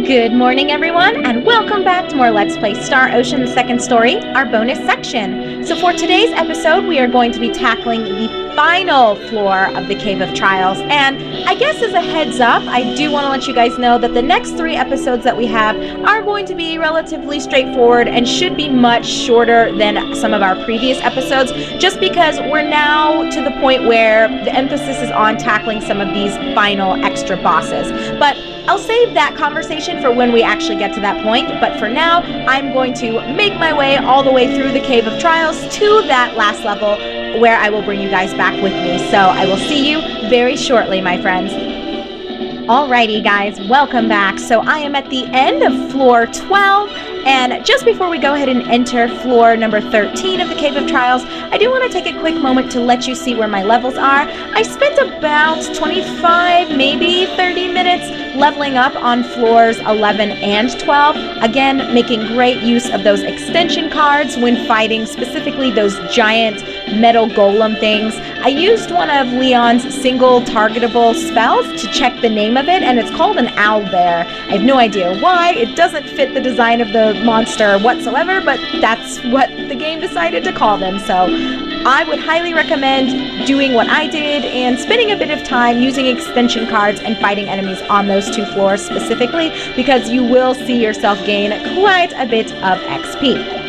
Good morning, everyone, and welcome back to more Let's Play Star Ocean the Second Story, our bonus section. So for today's episode, we are going to be tackling the final floor of the Cave of Trials. And I guess as a heads up, I do want to let you guys know that the next 3 episodes that we have are going to be relatively straightforward and should be much shorter than some of our previous episodes, just because we're now to the point where the emphasis is on tackling some of these final extra bosses. But I'll save that conversation for when we actually get to that point, but for now, I'm going to make my way all the way through the Cave of Trials to that last level where I will bring you guys back with me. So I will see you very shortly, my friends. Alrighty guys, welcome back. So I am at the end of floor 12, and just before we go ahead and enter floor number 13 of the Cave of Trials, I do want to take a quick moment to let you see where my levels are. I spent about 25, maybe 30 minutes leveling up on floors 11 and 12. Again, making great use of those extension cards when fighting specifically those giant metal golem things. I used one of Leon's single targetable spells to check the name of it, and it's called an owlbear. I have no idea why. It doesn't fit the design of the monster whatsoever, but that's what the game decided to call them. So I would highly recommend doing what I did and spending a bit of time using extension cards and fighting enemies on those 2 floors specifically, because you will see yourself gain quite a bit of XP.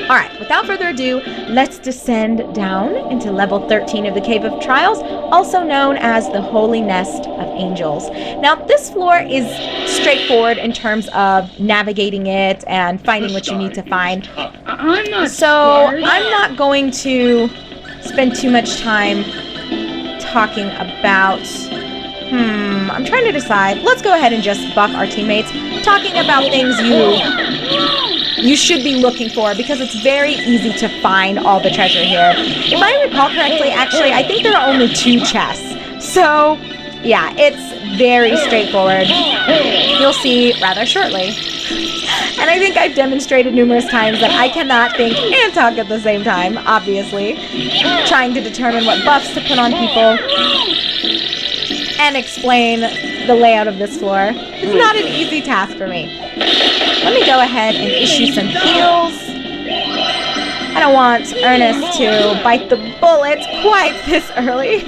Alright, without further ado, let's descend down into level 13 of the Cave of Trials, also known as the Holy Nest of Angels. Now, this floor is straightforward in terms of navigating it and finding what you need to find. I'm not going to spend too much time talking about... I'm trying to decide. Let's go ahead and just buff our teammates, talking about things you should be looking for, because it's very easy to find all the treasure here. If I recall correctly, actually, I think there are only 2 chests. So, yeah, it's very straightforward. You'll see rather shortly. And I think I've demonstrated numerous times that I cannot think and talk at the same time, obviously. Trying to determine what buffs to put on people and explain the layout of this floor is not an easy task for me. Let me go ahead and issue some heals. I don't want Ernest to bite the bullet quite this early.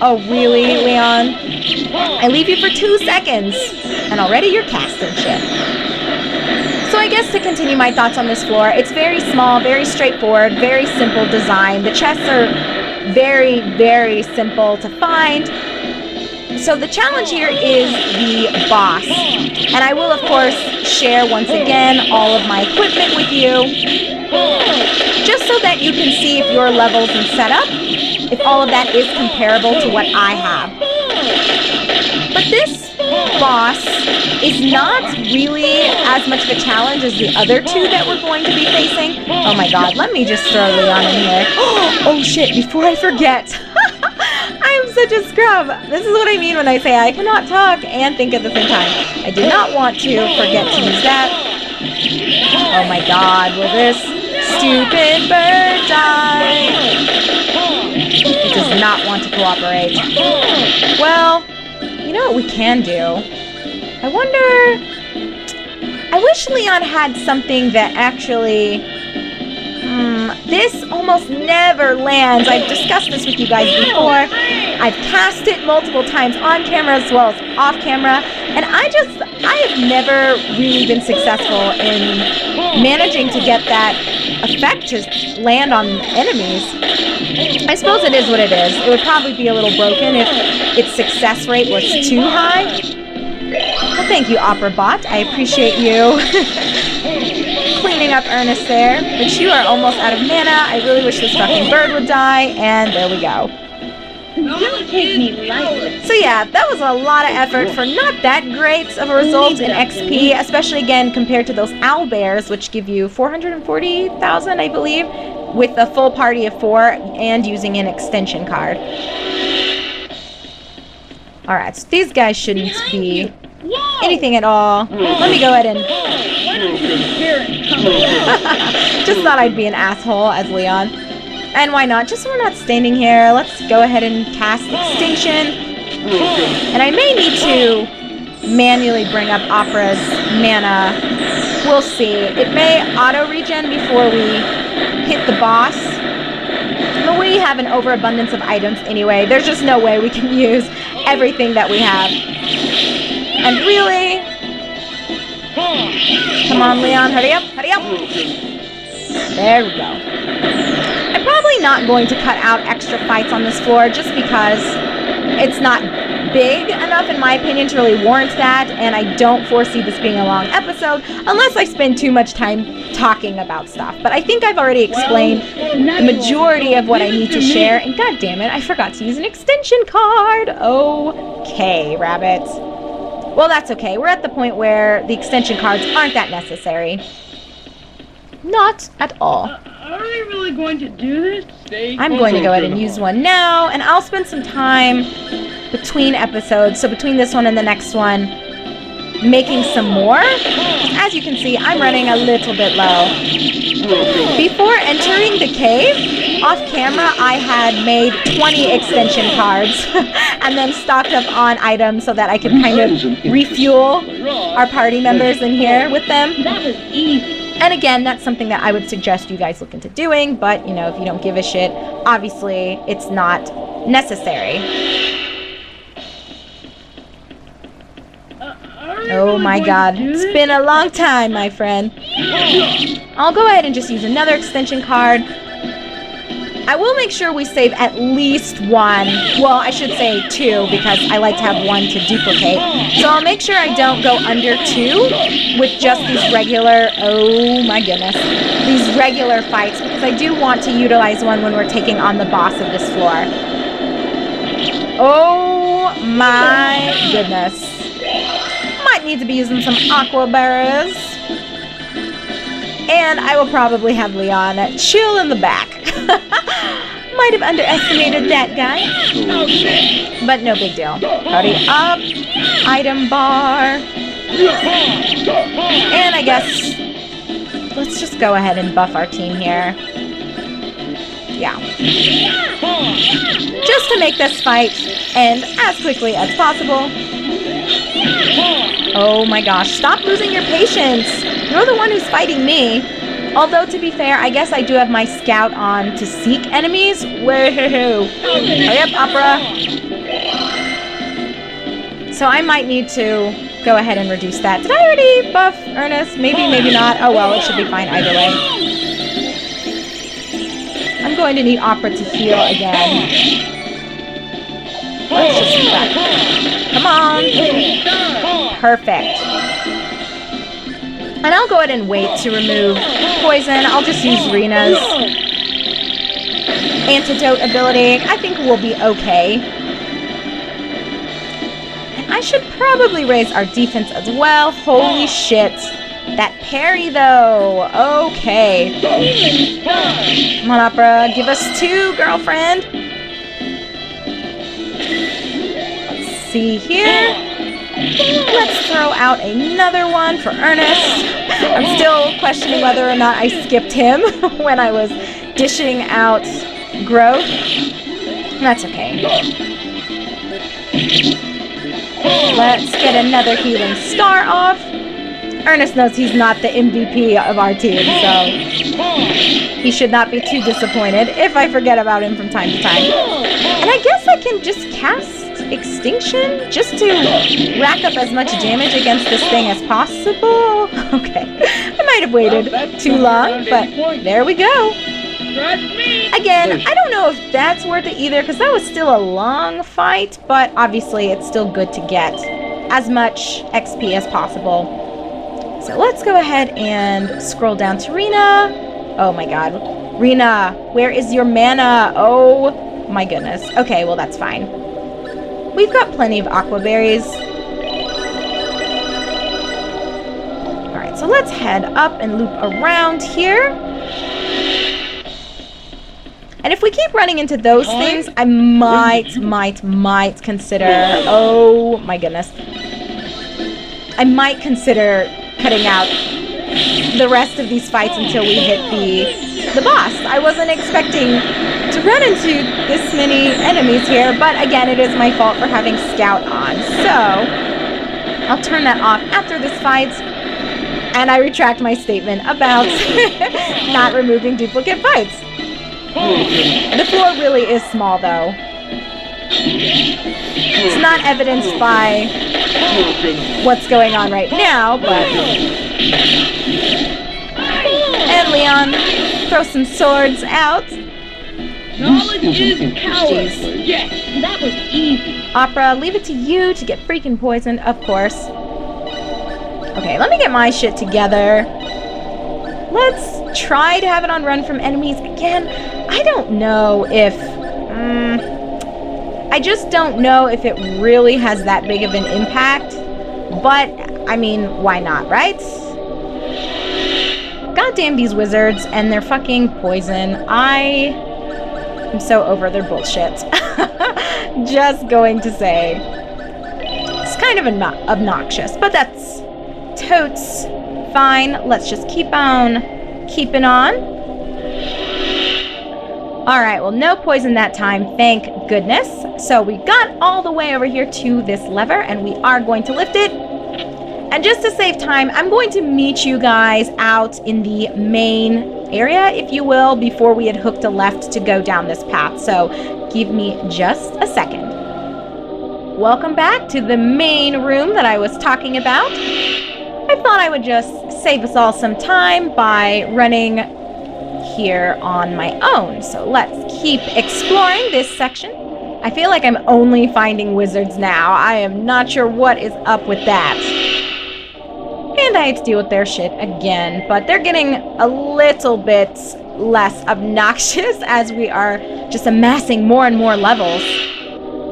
Oh, really, Leon? I leave you for 2 seconds, and already you're casting shit. So I guess to continue my thoughts on this floor, it's very small, very straightforward, very simple design. The chests are very, very simple to find. So the challenge here is the boss, and I will of course share once again all of my equipment with you, just so that you can see if your levels and setup, if all of that is comparable to what I have. But this boss is not really as much of a challenge as the other 2 that we're going to be facing. Oh my god, let me just throw Leon in here. Oh shit, before I forget. I'm such a scrub. This is what I mean when I say I cannot talk and think at the same time. I do not want to forget to use that. Oh my god, will this stupid bird die? It does not want to cooperate. Well, you know what we can do? I wonder... I wish Leon had something that actually... this almost never lands. I've discussed this with you guys before. I've cast it multiple times on camera as well as off camera, and I have never really been successful in managing to get that effect to land on enemies. I suppose it is what it is. It would probably be a little broken if its success rate was too high. Well, thank you, Opera Bot. I appreciate you cleaning up Ernest there. But you are almost out of mana. I really wish this fucking bird would die. And there we go. Don't take me lightly. So yeah, that was a lot of effort for not that great of a result in XP, especially again compared to those owlbears, which give you 440,000, I believe, with a full party of 4 and using an extension card. Alright, so these guys shouldn't be anything at all. Let me go ahead and... Just thought I'd be an asshole as Leon. And why not? Just so we're not standing here, let's go ahead and cast Extinction. And I may need to manually bring up Opera's mana. We'll see. It may auto-regen before we hit the boss. But we have an overabundance of items anyway. There's just no way we can use everything that we have. And really... Come on, Leon. Hurry up. Hurry up. There we go. I'm probably not going to cut out extra fights on this floor just because it's not big enough, in my opinion, to really warrant that, and I don't foresee this being a long episode unless I spend too much time talking about stuff. But I think I've already explained the majority of what I need to share, and god damn it, I forgot to use an extension card. Okay, rabbit. Well, that's okay. We're at the point where the extension cards aren't that necessary. Not at all. Are we really going to do this? I'm going to go ahead and use one now, and I'll spend some time between episodes, so between this one and the next one, making some more. As you can see, I'm running a little bit low. Before entering the cave, off camera, I had made 20 extension cards and then stocked up on items so that I could kind of refuel our party members in here with them. That was easy. And again, that's something that I would suggest you guys look into doing, but, you know, if you don't give a shit, obviously it's not necessary. Oh my god, it's been a long time, my friend. I'll go ahead and just use another extension card. I will make sure we save at least one. Well, I should say two, because I like to have one to duplicate. So I'll make sure I don't go under 2 with just these regular, oh my goodness, these regular fights, because I do want to utilize one when we're taking on the boss of this floor. Oh my goodness. Might need to be using some aqua berries. And I will probably have Leon chill in the back. Might have underestimated that guy. But no big deal. Hurry up. Item bar. And I guess let's just go ahead and buff our team here. Yeah. Just to make this fight end as quickly as possible. Oh my gosh, stop losing your patience. You're the one who's fighting me. Although, to be fair, I guess I do have my scout on to seek enemies. Woohoo! Hurry up, Opera. So I might need to go ahead and reduce that. Did I already buff Ernest? Maybe, maybe not. Oh well, it should be fine either way. I'm going to need Opera to heal again. Let's just do that. Come on. Perfect. And I'll go ahead and wait to remove poison. I'll just use Rena's antidote ability. I think we'll be okay. And I should probably raise our defense as well. Holy shit. That parry, though. Okay. Come on, Opera. Give us 2, girlfriend. Let's see here. Let's throw out another one for Ernest. I'm still questioning whether or not I skipped him when I was dishing out growth. That's okay. Let's get another healing star off. Ernest knows he's not the MVP of our team, so he should not be too disappointed if I forget about him from time to time. And I guess I can just cast Extinction just to rack up as much damage against this thing as possible. Okay, I might have waited too long, but there we go. Again, I don't know if that's worth it either, because that was still a long fight, but obviously it's still good to get as much XP as possible. So let's go ahead and scroll down to Rena. Oh my god. Rena, where is your mana? Oh my goodness. Okay, well that's fine. We've got plenty of aqua berries. Alright, so let's head up and loop around here. And if we keep running into those things, I might consider... Oh my goodness. I might consider cutting out the rest of these fights until we hit the boss. I wasn't expecting to run into this many enemies here, but again, it is my fault for having Scout on. So, I'll I'll turn that off after this fight. And I retract my statement about not removing duplicate fights. The floor really is small, though. It's not evidenced by what's going on right now, but... And Leon, throw some swords out. Knowledge is power. Yes, that was easy. Opera, leave it to you to get freaking poisoned, of course. Okay, let me get my shit together. Let's try to have it on run from enemies. Again, I don't know if... I just don't know if it really has that big of an impact. But, I mean, why not, right? Goddamn these wizards and their fucking poison. I am so over their bullshit. Just going to say. It's kind of obnoxious, but that's totes fine. Let's just keep on keeping on. Alright, well, no poison that time, thank goodness. So we got all the way over here to this lever, and we are going to lift it. And just to save time, I'm going to meet you guys out in the main area, if you will, before we had hooked a left to go down this path. So give me just a second. Welcome back to the main room that I was talking about. I thought I would just save us all some time by running here on my own. So let's keep exploring this section. I feel like I'm only finding wizards now. I am not sure what is up with that. And I had to deal with their shit again, but they're getting a little bit less obnoxious as we are just amassing more and more levels.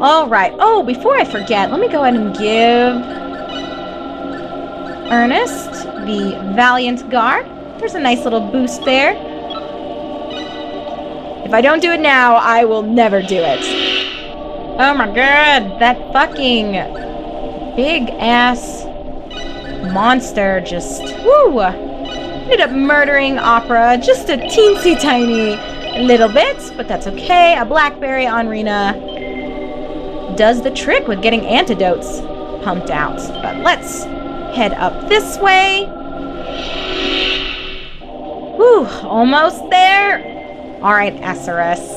All right. Oh, before I forget, let me go ahead and give Ernest the Valiant Guard. There's a nice little boost there. If I don't do it now, I will never do it. Oh my god, that fucking big ass monster just, woo, ended up murdering Opera just a teensy tiny little bit, but that's okay. A blackberry on Rena does the trick with getting antidotes pumped out. But let's head up this way. Whew, almost there. Alright, Acerus,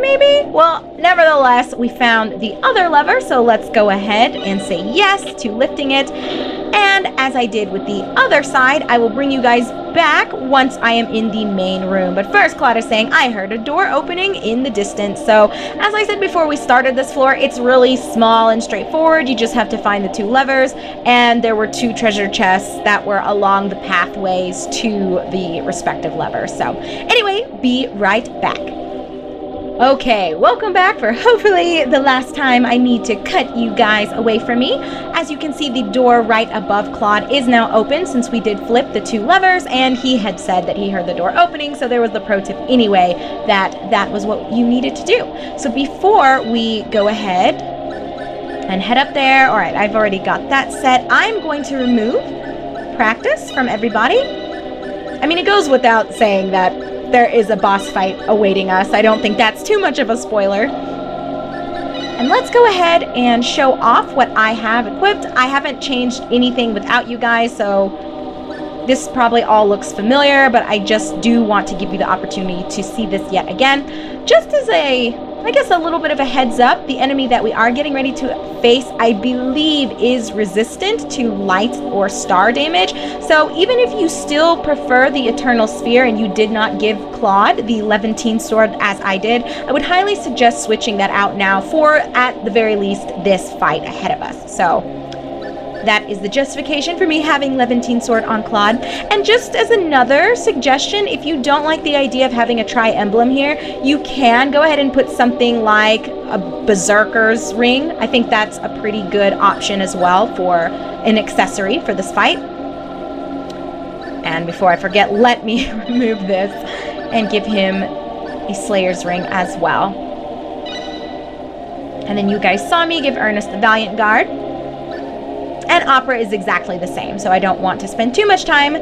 maybe? Well, nevertheless, we found the other lever, so let's go ahead and say yes to lifting it. And as I did with the other side, I will bring you guys back once I am in the main room. But first, Claude is saying, I heard a door opening in the distance. So, as I said before we started this floor, it's really small and straightforward. You just have to find the two levers, and there were two treasure chests that were along the pathways to the respective levers. So, anyway, be right back. Okay, welcome back for hopefully the last time I need to cut you guys away from me. As you can see, the door right above Claude is now open since we did flip the two levers, and he had said that he heard the door opening, so there was the pro tip anyway that that was what you needed to do. So before we go ahead and head up there, all right, I've already got that set. I'm going to remove practice from everybody. I mean, it goes without saying that there is a boss fight awaiting us. I don't think that's too much of a spoiler. And let's go ahead and show off what I have equipped. I haven't changed anything without you guys, so this probably all looks familiar, but I just do want to give you the opportunity to see this yet again. Just as I guess a little bit of a heads up, the enemy that we are getting ready to face, I believe, is resistant to light or star damage. So even if you still prefer the Eternal Sphere and you did not give Claude the Levantine Sword as I did, I would highly suggest switching that out now for, at the very least, this fight ahead of us. So that is the justification for me having Levantine Sword on Claude. And just as another suggestion, if you don't like the idea of having a tri-emblem here, you can go ahead and put something like a Berserker's ring. I think that's a pretty good option as well for an accessory for this fight. And before I forget, let me remove this and give him a Slayer's ring as well. And then you guys saw me give Ernest the Valiant Guard. And Opera is exactly the same, so I don't want to spend too much time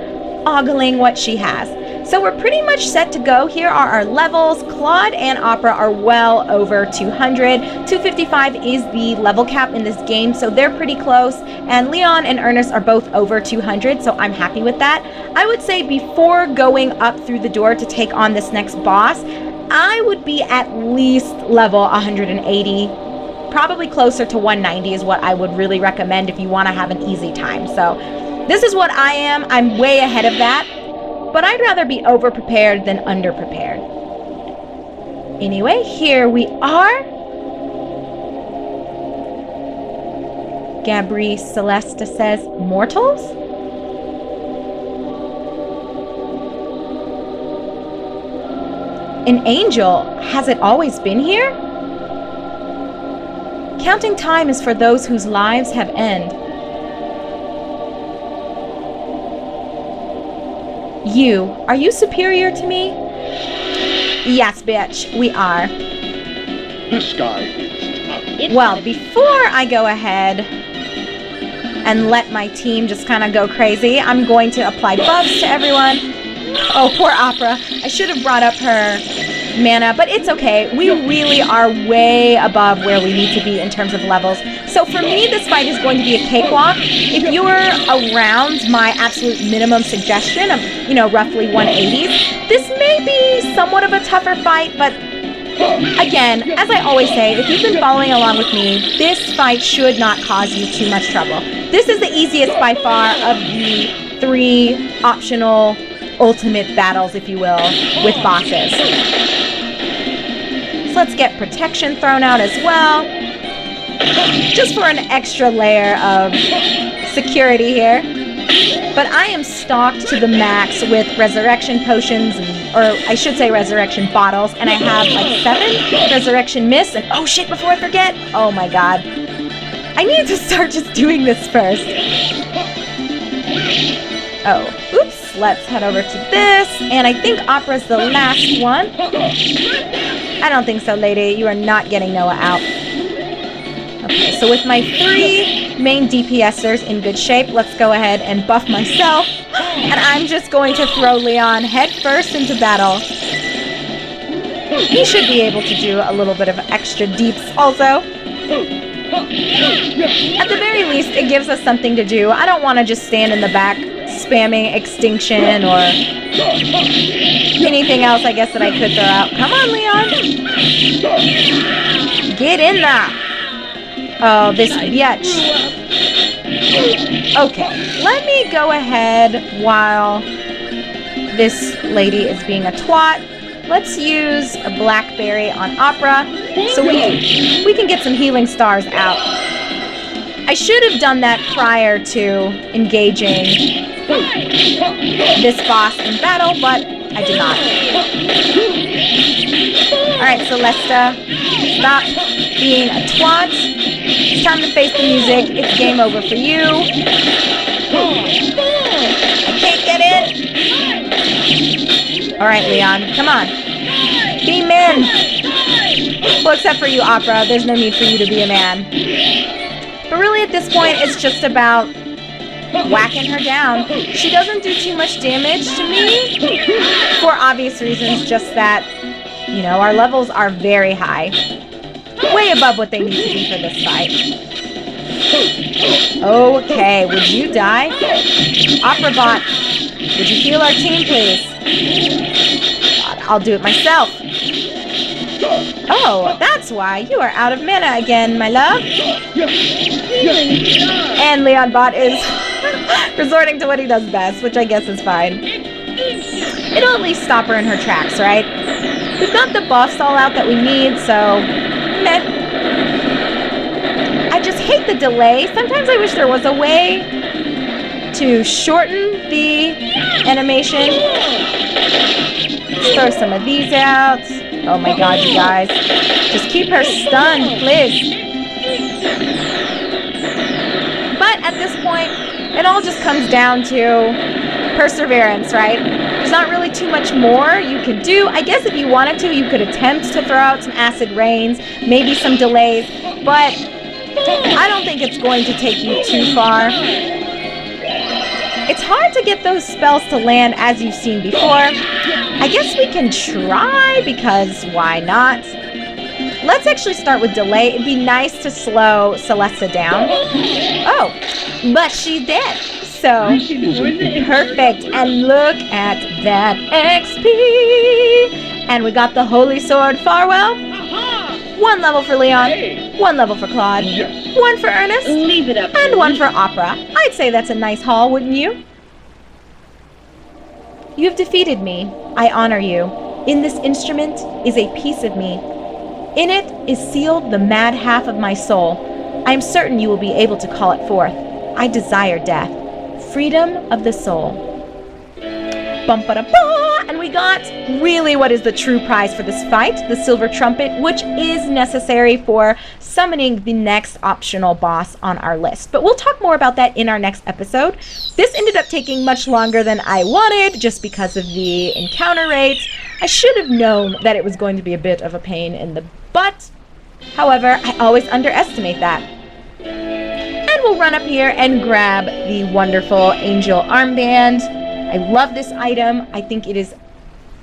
ogling what she has. So we're pretty much set to go. Here are our levels. Claude and Opera are well over 200. 255 is the level cap in this game, so they're pretty close. And Leon and Ernest are both over 200, so I'm happy with that. I would say before going up through the door to take on this next boss, I would be at least level 180. Probably closer to 190 is what I would really recommend if you want to have an easy time. So this is what I am. I'm way ahead of that. But I'd rather be over-prepared than under-prepared. Anyway, here we are. Gabrie Celesta says, mortals? An angel. Has it always been here? Counting time is for those whose lives have ended. Are you superior to me? Yes, bitch, we are. The sky is tough. Well, before I go ahead and let my team just kind of go crazy, I'm going to apply buffs to everyone. Oh, poor Opera. I should have brought up her mana, but it's okay. We really are way above where we need to be in terms of levels. So for me, this fight is going to be a cakewalk. If you're around my absolute minimum suggestion of, roughly 180s, this may be somewhat of a tougher fight, but again, as I always say, if you've been following along with me, this fight should not cause you too much trouble. This is the easiest by far of the 3 optional ultimate battles, if you will, with bosses. So let's get protection thrown out as well, just for an extra layer of security here. But I am stocked to the max with resurrection potions, or I should say resurrection bottles, and I have like 7 resurrection mists, and oh shit, before I forget, oh my god, I need to start just doing this first. Oh, oops, let's head over to this, and I think Opera's the last one. I don't think so, lady, you are not getting Noah out. Okay, so with my 3 main DPSers in good shape, let's go ahead and buff myself, and I'm just going to throw Leon head first into battle. He should be able to do a little bit of extra deeps also. At the very least, it gives us something to do. I don't want to just stand in the back spamming extinction or anything else, I guess, that I could throw out. Come on, Leon. Get in there. Oh, this bitch. Okay, let me go ahead while this lady is being a twat. Let's use a blackberry on Opera so we can get some healing stars out. I should have done that prior to engaging this boss in battle, but I did not. Alright, Celesta, stop being a twat. It's time to face the music. It's game over for you. I can't get in. Alright, Leon, come on. Be men. Well, except for you, Opera. There's no need for you to be a man. But really, at this point, it's just about whacking her down. She doesn't do too much damage to me, for obvious reasons, just that, our levels are very high. Way above what they need to be for this fight. Okay, would you die? Opera bot, would you heal our team, please? God, I'll do it myself. Oh, that's why. You are out of mana again, my love. And Leon bot is resorting to what he does best, which I guess is fine. It'll at least stop her in her tracks, right? We've got the buffs all out that we need, so meh. I just hate the delay. Sometimes I wish there was a way to shorten the animation. Let's throw some of these out. Oh my god, you guys. Just keep her stunned, please. But at this point, it all just comes down to perseverance, right? There's not really too much more you could do. I guess if you wanted to, you could attempt to throw out some acid rains, maybe some delays, but I don't think it's going to take you too far. It's hard to get those spells to land as you've seen before. I guess we can try because why not? Let's actually start with delay. It'd be nice to slow Celesta down. Oh, but she did. So, perfect. And look at that XP. And we got the Holy Sword Farwell. 1 level for Leon. 1 level for Claude. 1 for Ernest. Leave it up. And 1 for Opera. I'd say that's a nice haul, wouldn't you? You have defeated me. I honor you. In this instrument is a piece of me. In it is sealed the mad half of my soul. I am certain you will be able to call it forth. I desire death. Freedom of the soul. Bum-ba-da-ba! And we got really what is the true prize for this fight, the silver trumpet, which is necessary for summoning the next optional boss on our list. But we'll talk more about that in our next episode. This ended up taking much longer than I wanted just because of the encounter rates. I should have known that it was going to be a bit of a pain in the butt. However, I always underestimate that. And we'll run up here and grab the wonderful angel armband. I love this item. I think it is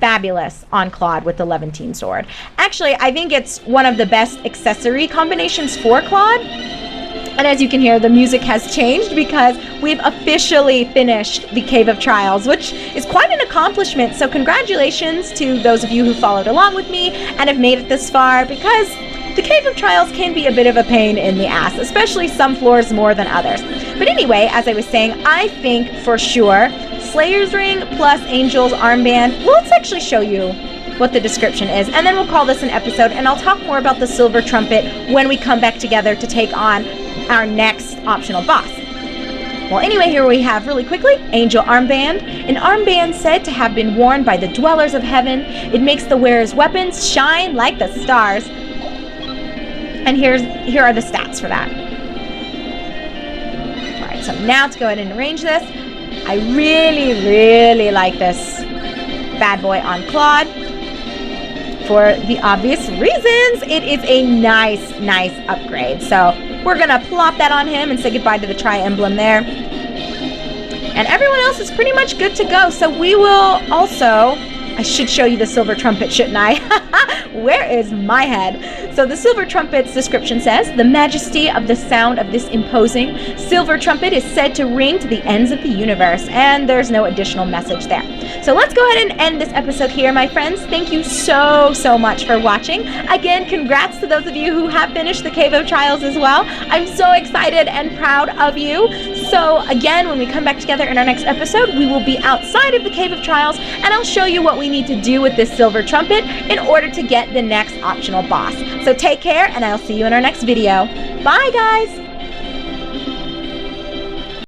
fabulous on Claude with the Levantine sword. Actually, I think it's one of the best accessory combinations for Claude. And as you can hear, the music has changed because we've officially finished the Cave of Trials, which is quite an accomplishment. So congratulations to those of you who followed along with me and have made it this far, because the Cave of Trials can be a bit of a pain in the ass, especially some floors more than others. But anyway, as I was saying, I think for sure Slayer's Ring plus Angel's Armband. Well, let's actually show you what the description is, and then we'll call this an episode, and I'll talk more about the Silver Trumpet when we come back together to take on our next optional boss. Well, anyway, here we have really quickly Angel Armband. An armband said to have been worn by the dwellers of heaven. It makes the wearer's weapons shine like the stars. And here are the stats for that. All right, so now to go ahead and arrange this. I really, really like this bad boy on Claude for the obvious reasons. It is a nice upgrade. So we're going to plop that on him and say goodbye to the tri-emblem there. And everyone else is pretty much good to go. So we will also, I should show you the silver trumpet, shouldn't I? Where is my head? So the silver trumpet's description says, the majesty of the sound of this imposing silver trumpet is said to ring to the ends of the universe. And there's no additional message there. So let's go ahead and end this episode here, my friends. Thank you so much for watching. Again, congrats to those of you who have finished the Cave of Trials as well. I'm so excited and proud of you. So again, when we come back together in our next episode, we will be outside of the Cave of Trials, and I'll show you what we need to do with this silver trumpet in order to get the next optional boss. So take care, and I'll see you in our next video. Bye, guys!